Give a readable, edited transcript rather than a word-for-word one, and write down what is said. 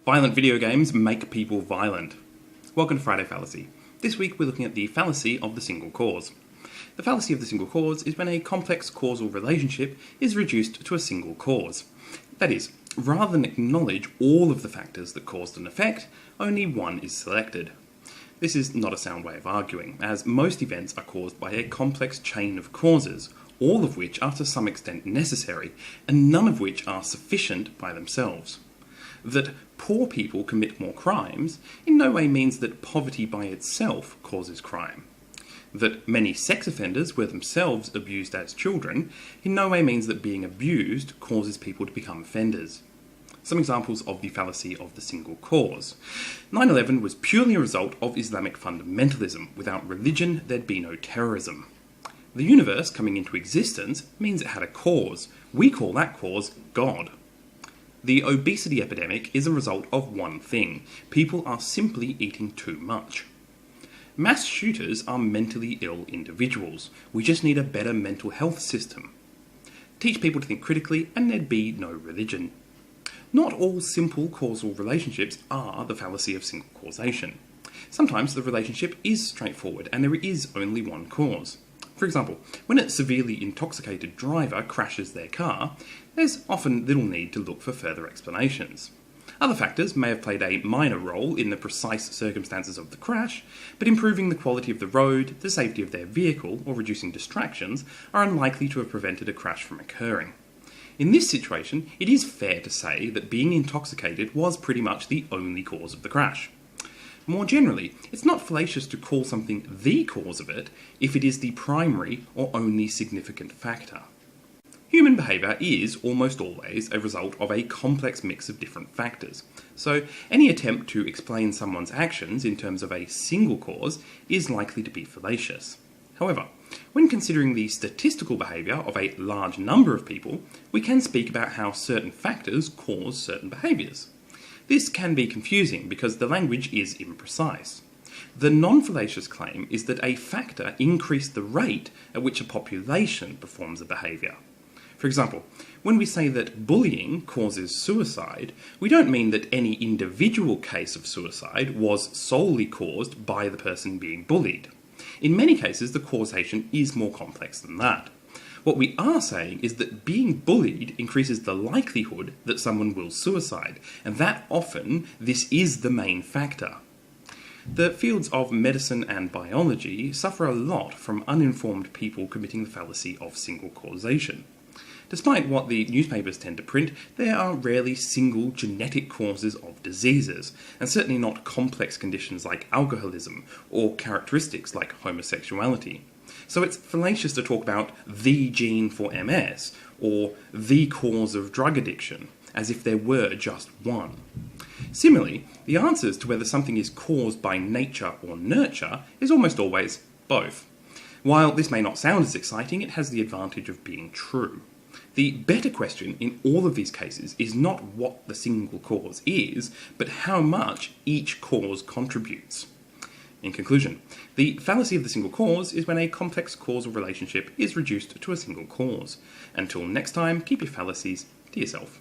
Violent video games make people violent. Welcome to Friday Fallacy. This week we're looking at the fallacy of the single cause. The fallacy of the single cause is when a complex causal relationship is reduced to a single cause. That is, rather than acknowledge all of the factors that caused an effect, only one is selected. This is not a sound way of arguing, as most events are caused by a complex chain of causes, all of which are to some extent necessary, and none of which are sufficient by themselves. That poor people commit more crimes in no way means that poverty by itself causes crime. That many sex offenders were themselves abused as children in no way means that being abused causes people to become offenders. Some examples of the fallacy of the single cause. 9/11 was purely a result of Islamic fundamentalism. Without religion, there'd be no terrorism. The universe coming into existence means it had a cause. We call that cause God. The obesity epidemic is a result of one thing. People are simply eating too much. Mass shooters are mentally ill individuals. We just need a better mental health system. Teach people to think critically and there'd be no religion. Not all simple causal relationships are the fallacy of single causation. Sometimes the relationship is straightforward and there is only one cause. For example, when a severely intoxicated driver crashes their car, there's often little need to look for further explanations. Other factors may have played a minor role in the precise circumstances of the crash, but improving the quality of the road, the safety of their vehicle, or reducing distractions are unlikely to have prevented a crash from occurring. In this situation, it is fair to say that being intoxicated was pretty much the only cause of the crash. More generally, it's not fallacious to call something the cause of it if it is the primary or only significant factor. Human behaviour is almost always a result of a complex mix of different factors, so any attempt to explain someone's actions in terms of a single cause is likely to be fallacious. However, when considering the statistical behaviour of a large number of people, we can speak about how certain factors cause certain behaviours. This can be confusing because the language is imprecise. The non-fallacious claim is that a factor increased the rate at which a population performs a behaviour. For example, when we say that bullying causes suicide, we don't mean that any individual case of suicide was solely caused by the person being bullied. In many cases, the causation is more complex than that. What we are saying is that being bullied increases the likelihood that someone will suicide, and that often this is the main factor. The fields of medicine and biology suffer a lot from uninformed people committing the fallacy of single causation. Despite what the newspapers tend to print, there are rarely single genetic causes of diseases, and certainly not complex conditions like alcoholism or characteristics like homosexuality. So it's fallacious to talk about the gene for MS or the cause of drug addiction, as if there were just one. Similarly, the answers to whether something is caused by nature or nurture is almost always both. While this may not sound as exciting, it has the advantage of being true. The better question in all of these cases is not what the single cause is, but how much each cause contributes. In conclusion, the fallacy of the single cause is when a complex causal relationship is reduced to a single cause. Until next time, keep your fallacies to yourself.